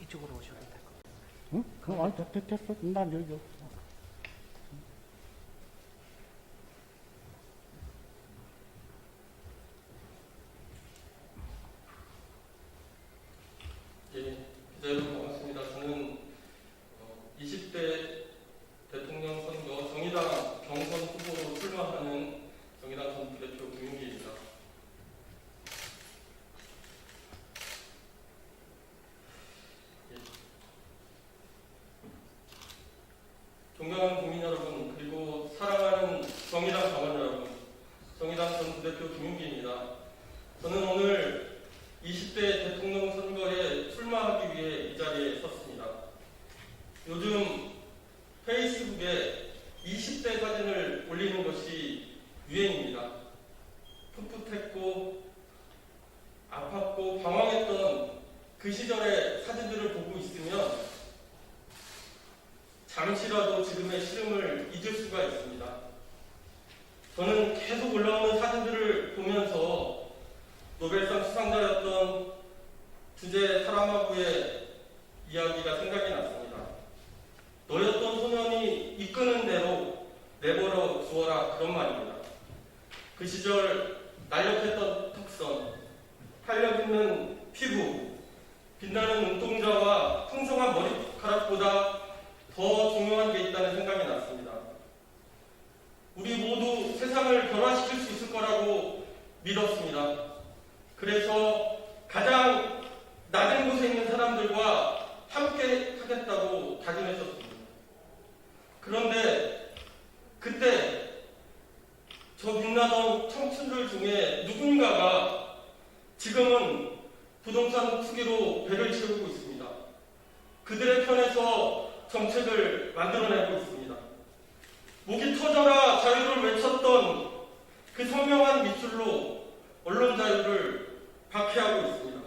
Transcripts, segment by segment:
이쪽으로 오셔야 될 것 같아요. 응? 그럼 아니 됐어. 난 여기. 예, 기자 여러분 반갑습니다. 저는 20대 대통령 선거 정의당 경선 후보로 출마하는 정의당 전 부대표 김윤기입니다. 예. 존경하는 국민 여러분, 그리고 사랑하는 정의당 당원 여러분, 정의당 전 부대표 김윤기입니다. 저는 오늘 20대 대통령 선거에 출마하기 위해 이 자리에 섰습니다. 요즘 페이스북에 20대 사진을 올리는 것이 유행입니다. 풋풋했고 아팠고 방황했던 그 시절의 사진들을 보고 있으면 잠시라도 지금의 시름을 잊을 수가 있습니다. 저는 계속 올라오는 사진들을 보면서 노벨상 수상자였던 주제 사라마고의 이야기가 생각이 났습니다. 너였던 소년이 이끄는 대로 내버려 두어라, 그런 말입니다. 그 시절 날렵했던 턱선, 탄력 있는 피부, 빛나는 눈동자와 풍성한 머리카락보다 더 중요한 게 있다는 생각이 났습니다. 우리 모두 세상을 변화시킬 수 있을 거라고 믿었습니다. 그래서 가장 낮은 곳에 있는 사람들과 함께 하겠다고 다짐했었습니다. 그런데 그때 저 빛나던 청춘들 중에 누군가가 지금은 부동산 투기로 배를 채우고 있습니다. 그들의 편에서 정책을 만들어내고 있습니다. 목이 터져라 자유를 외쳤던 그 선명한 밑줄로 언론 자유를 박해하고 있습니다.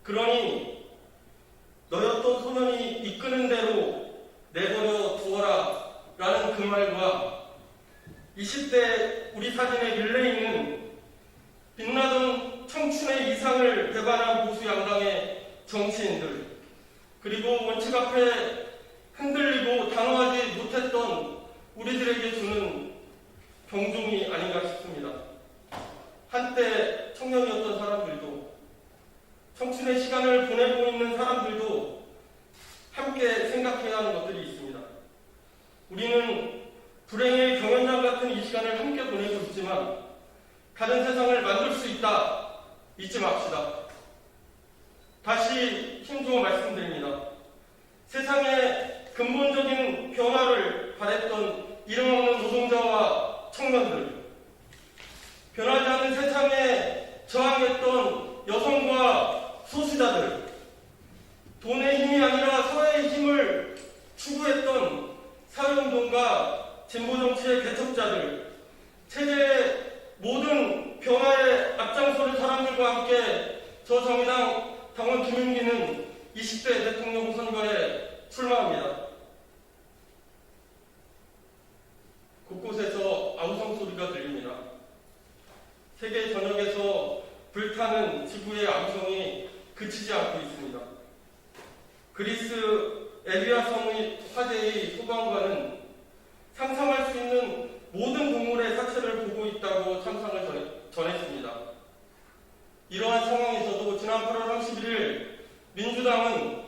그러니 너였던 소년이 이끄는 대로 내버려 두어라 라는 그 말과 20대 우리 사진에 밀려있는 빛나던 청춘의 이상을 배반한 보수 양당의 정치인들, 그리고 원칙 앞에 흔들리고 당황하지 못했던 우리들에게 주는 경종이 아닌가 싶습니다. 한때 청년이었던 사람들도, 청춘의 시간을 보내고 있는 사람들도 함께 생각해야 하는 것들이 있습니다. 우리는 불행의 경연장 같은 이 시간을 함께 보내고 있지만 다른 세상을 만들 수 있다, 잊지 맙시다. 다시 힘주어 말씀드립니다. 세상의 근본적인 변화를 바랬던 이름 없는 노동자와 청년들, 변하지 않는 세상에 저항했던 여성과 소수자들, 돈의 힘이 아니라 사회의 힘을 추구했던 사회운동가 진보정치의 개척자들, 체제의 모든 변화에 앞장서는 사람들과 함께 저 정의당 당원 김윤기는 20대 대통령 선거에 출마합니다. 곳곳에서 아우성 소리가 들립니다. 세계 전역에서 불타는 지구의 아우성이 그치지 않고 있습니다. 그리스 에비아성의 화재의 소방관은 상상할 수 있는 모든 동물의 사체를 보고 있다고 참상을 전했습니다. 이러한 상황에서도 지난 8월 31일 민주당은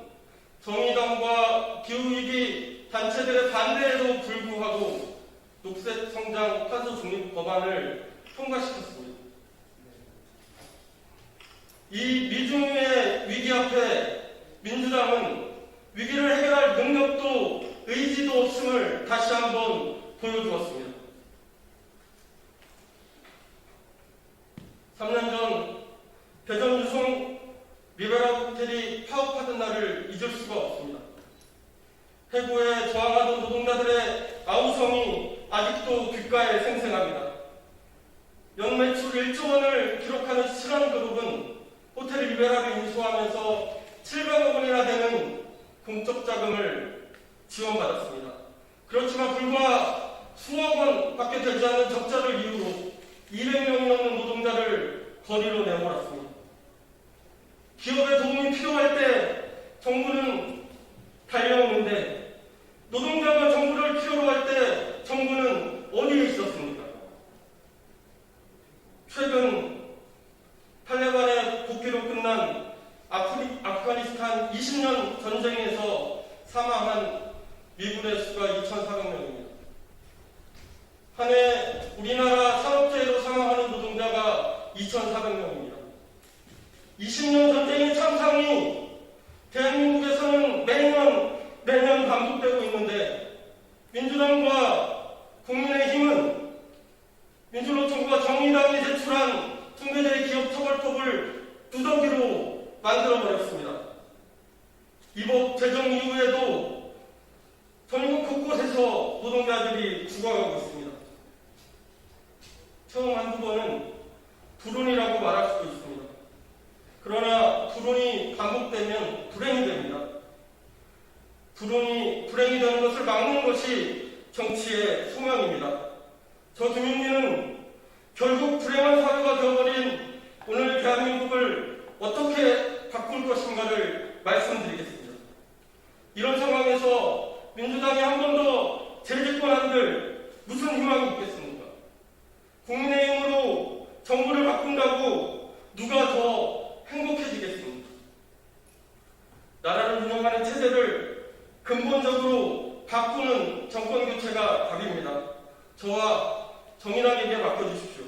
정의당과 기후위기 단체들의 반대에도 불구하고 녹색 성장 탄소 중립 법안을 통과시켰습니다. 이 미중의 위기 앞에 민주당은 위기를 해결할 능력도 의지도 없음을 다시 한번 보여주었습니다. 3년 전 대전 유성 리베랄 호텔이 파업하던 날을 잊을 수가 없습니다. 해고에 저항하던 노동자들의 아우성이 아직도 귓가에 생생합니다. 연매출 1조 원을 기록하는 실현그룹은 호텔 리베랄을 인수하면서 700억 원이나 되는 공적 자금을 지원받았습니다. 그렇지만 불과 수억 원밖에 되지 않는 적자를 이유로 200명이 넘는 노동자를 거리로 내몰았습니다. 기업의 도움이 필요할 때 아프가니스탄 20년 전쟁에서 사망한 미군의 수가 2,400명입니다. 한 해 우리나라 산업재해로 사망하는 노동자가 2,400명입니다. 20년 전쟁의 참상이 대한민국에서는 매년 반복되고 있는데 민주당과 국민의힘은 민주노총과 정의당이 제출한 특례대 기업처벌법을 두더기로 만들어버렸습니다. 이 법 제정 이후에도 전국 곳곳에서 노동자들이 죽어가고 있습니다. 처음 한두 번은 불운이라고 말할 수도 있습니다. 그러나 불운이 반복되면 불행이 됩니다. 불행이 되는 것을 막는 것이 정치의 소명입니다. 저 김윤미는 결국 불행한 사회가 되어버린 오늘 대한민국을 어떻게 바꿀 것인가를 말씀드리겠습니다. 이런 상황에서 민주당이 한 번 더 재집권한들 무슨 희망이 있겠습니까? 국민의힘으로 정부를 바꾼다고 누가 더 행복해지겠습니까? 나라를 운영하는 체제를 근본적으로 바꾸는 정권 교체가 답입니다. 저와 정의당에게 맡겨주십시오.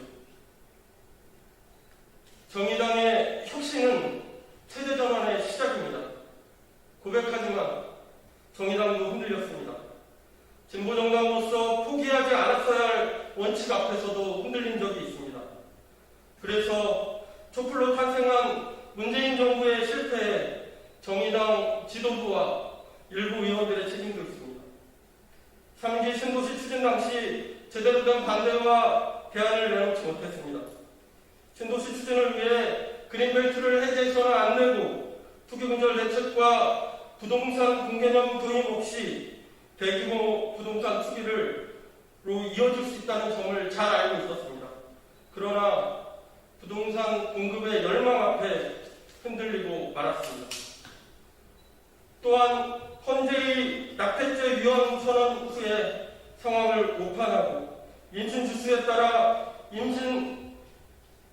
정의당의 혁신은 체제 전환의 시작입니다. 고백하지만 정의당도 흔들렸습니다. 진보정당으로서 포기하지 않았어야 할 원칙 앞에서도 흔들린 적이 있습니다. 그래서 촛불로 탄생한 문재인 정부의 실패에 정의당 지도부와 일부 의원들의 책임도 있습니다. 3기 신도시 추진 당시 제대로 된 반대와 대안을 내놓지 못했습니다. 신도시 추진을 위해 그린벨트를 해제해서는 안 되고 투기분절 대책과 부동산 공개념 도입 없이 대규모 부동산 투기로 이어질 수 있다는 점을 잘 알고 있었습니다. 그러나 부동산 공급의 열망 앞에 흔들리고 말았습니다. 또한 헌재의 낙태죄 위헌 선언 후에 상황을 오판하고 임신 주수에 따라 임신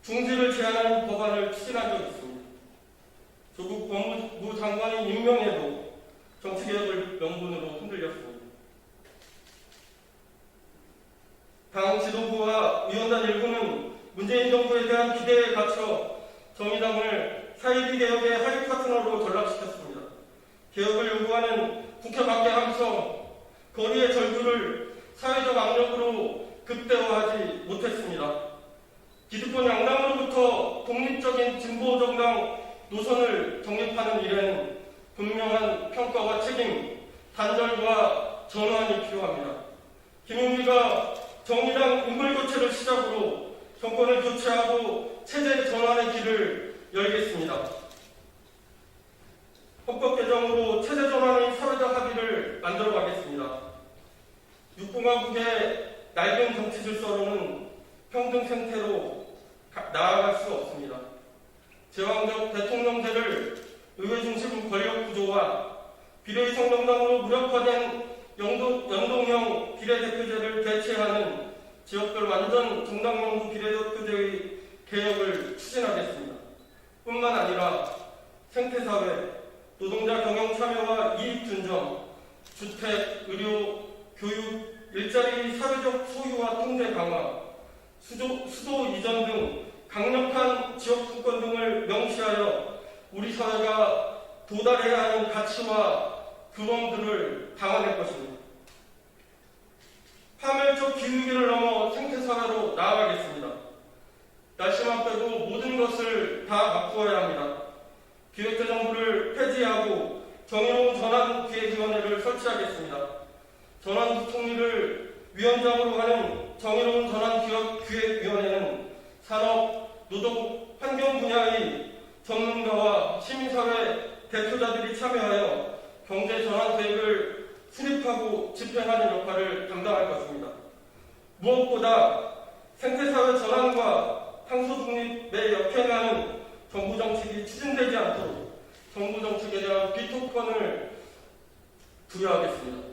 중지를 제한하는 법안을 추진한 적이 있습니다. 조국 법무부 장관이 임명해도 정치개혁을 명분으로 흔들렸습니다. 당 지도부와 의원단 일부는 문재인 정부에 대한 기대에 갇혀 정의당을 사이비 개혁의 하위 파트너로 전락시켰습니다. 개혁을 요구하는 국회 밖의 함성, 거리의 절규를 사회적 압력으로 극대화하지 못했습니다. 기득권 양당으로부터 독립적인 진보정당 노선을 정립하는 일에는 분명한 평가와 책임, 단절과 전환이 필요합니다. 김용기가 정의당 인물교체를 시작으로 정권을 교체하고 체제 전환의 길을 열겠습니다. 헌법 개정으로 체제 전환의 사회적 합의를 만들어가겠습니다. 육공화국의 낡은 정치 질서로는 평등 생태로 나아갈 수 없습니다. 제왕적 대통령제를 의회 중심 권력 구조와 비례의석 정당으로 무력화된 연동형 비례대표제를 대체하는 지역별 완전 정당명부 비례대표제의 개혁을 추진하겠습니다. 뿐만 아니라 생태사회, 노동자 경영 참여와 이익 준정, 주택, 의료, 교육, 일자리 사회적 소유와 통제 강화, 수도 이전 등 강력한 지역 주권 등을 명시하여 우리 사회가 도달해야 하는 가치와 규범들을 담아낼 것입니다. 파멸적 기후위기를 넘어 생태사회로 나아가겠습니다. 날씨만 빼고 모든 것을 다 바꾸어야 합니다. 기획재정부를 폐지하고 정의로운 전환기획위원회를 설치하겠습니다. 전환부총리를 위원장으로 하는 정의로운 전환기획위원회는 산업, 노동, 환경 분야의 전문가와 시민사회 대표자들이 참여하여 경제 전환 계획을 수립하고 집행하는 역할을 담당할 것입니다. 무엇보다 생태사회 전환과 탄소 중립에 역행하는 정부 정책이 추진되지 않도록 정부 정책에 대한 비토권을 부여하겠습니다.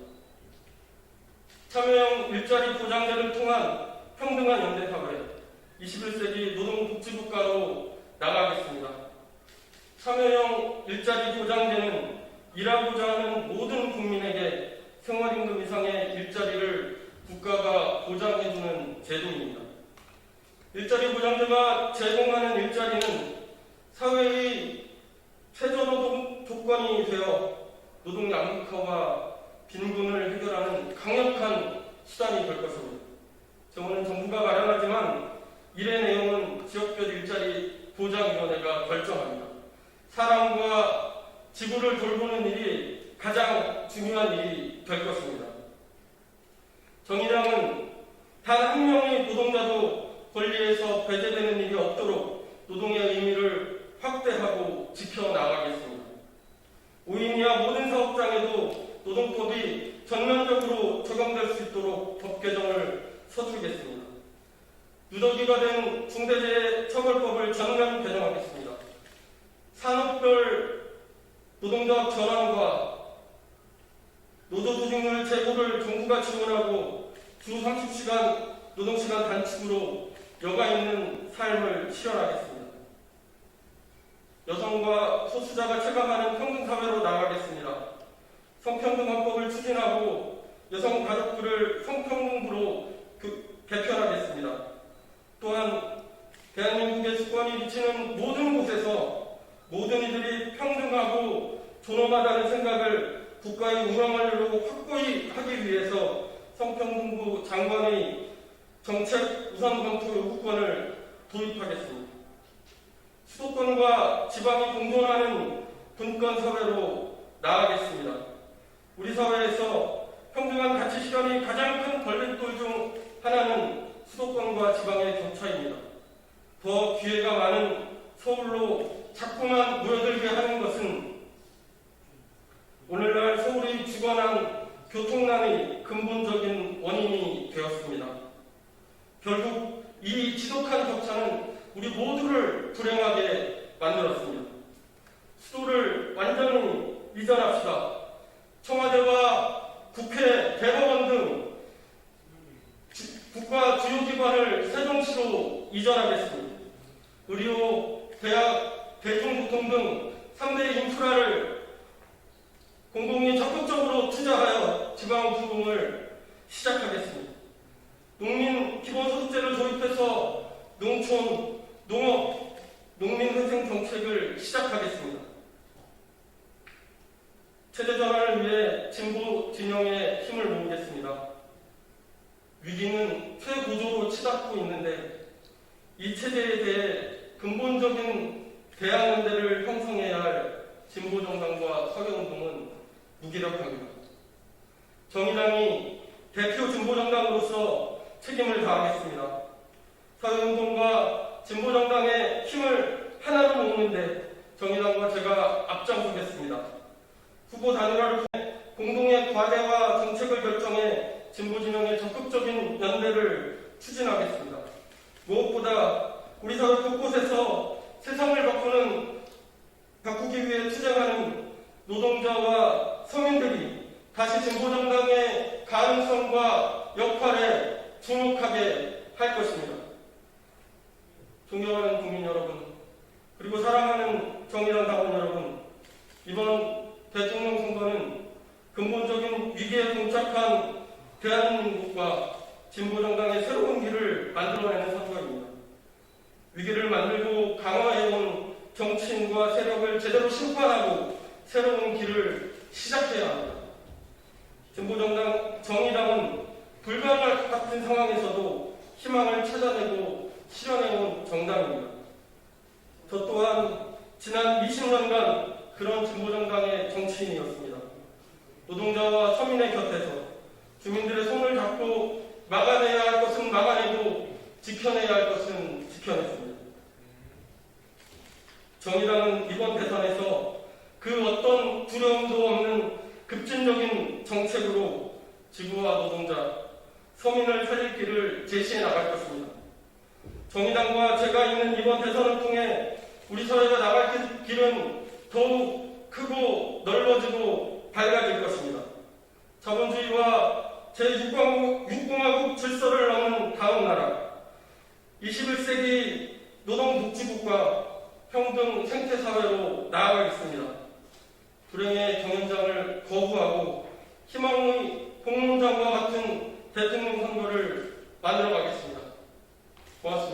참여형 일자리 보장제를 통한 평등한 현대사회, 21세기 노동복지국가로 나가겠습니다. 참여형 일자리 보장제는 일하고자 하는 모든 국민에게 생활임금 이상의 일자리를 국가가 보장해주는 제도입니다. 일자리 보장제가 제공하는 일자리는 사회의 최저노동 조건이 되어 노동 양극화와 빈곤을 해결하는 강력한 수단이 될 것입니다. 정부는 정부가 마련하지만 이의 내용은 지역별 일자리 보장위원회가 결정합니다. 사람과 지구를 돌보는 일이 가장 중요한 일이 될 것입니다. 정의당은 단 한 명의 노동자도 권리에서 배제되는 일이 없도록 노동의 의미를 확대하고 지켜나가겠습니다. 5인 이하 모든 사업장에도 노동법이 전면적으로 적용될 수 있도록 법 개정을 서두르겠습니다. 누더기가 된 중대재해처벌법을 전면 개정하겠습니다. 산업별 노동조합 전환과 노조조직률 제고를 정부가 지원하고 주 30시간 노동시간 단축으로 여가 있는 삶을 실현하겠습니다. 여성과 소수자가 체감하는 평등사회로 나아가겠습니다. 성평등헌법을 추진하고 여성가족부를 성평등부로 개편하겠습니다. 또한 대한민국의 주권이 미치는 모든 곳에서 모든 이들이 평등하고 존엄하다는 생각을 국가의 우선관리로 확고히 하기 위해서 성평등부 장관의 정책 우선 검토 요구권을 도입하겠습니다. 수도권과 지방이 공존하는 분권사회로 나아가겠습니다. 우리 사회에서 평등한 가치 실현이 가장 큰 걸림돌 중 하나는 수도권과 지방의 격차입니다. 더 기회가 많은 서울로 자꾸만 모여들게 하는 것은 오늘날 서울이 죽어난 교통난의 근본적인 원인이 되었습니다. 결국 이 지독한 격차는 우리 모두를 불행하게 만들었습니다. 수도를 완전히 이전합시다. 청와대와 국회, 대법원 등 국가 주요기관을 세종시로 이전하겠습니다. 의료, 대학, 대중교통 등 3대 인프라를 공공이 적극적으로 투자하여 지방 부흥을 시작하겠습니다. 농민 기본소득제를 도입해서 농촌, 농업, 농민회생 정책을 시작하겠습니다. 체제전환을 위해 진보 진영의 힘을 모으겠습니다. 위기는 최고조로 치닫고 있는데 이 체제에 대해 근본적인 대안연대를 형성해야 할 진보정당과 사회운동은 무기력합니다. 정의당이 대표 진보정당으로서 책임을 다하겠습니다. 사회운동과 진보정당의 힘을 하나로 모으는데 정의당과 제가 앞장서겠습니다. 후보 단일화를 통해 공동의 과제와 정책을 결정해 진보진영의 적극적인 연대를 추진하겠습니다. 무엇보다 우리 사회 곳곳에서 세상을 바꾸기 위해 투쟁하는 노동자와 서민들이 다시 진보정당의 가능성과 역할에 주목하게 할 것입니다. 존경하는 국민 여러분, 그리고 사랑하는 정의당 당원 여러분, 이번 대통령 선거는 근본적인 위기에 봉착한 대한민국과 진보정당의 새로운 길을 만들어내는 선거입니다. 위기를 만들고 강화해온 정치인과 세력을 제대로 심판하고 새로운 길을 시작해야 합니다. 진보정당, 정의당은 불가능할 것 같은 상황에서도 희망을 찾아내고 실현해온 정당입니다. 저 또한 지난 20년간 그런 진보정당의 정치인이었습니다. 노동자와 서민의 곁에서 주민들의 손을 잡고 막아내야 할 것은 막아내고 지켜내야 할 것은 지켜냈습니다. 정의당은 이번 대선에서 그 어떤 두려움도 없는 급진적인 정책으로 지구와 노동자, 서민을 살릴 길을 제시해 나갈 것입니다. 정의당과 제가 있는 이번 대선을 통해 우리 사회가 나갈 길은 더욱 크고 넓어지고 밝아질 것입니다. 자본주의와 제6공화국 질서를 넘은 다음 나라, 21세기 노동복지국가, 평등 생태사회로 나아가겠습니다. 불행의 정연장을 거부하고 희망의 공론장과 같은 대통령 선거를 만들어 가겠습니다. 고맙습니다.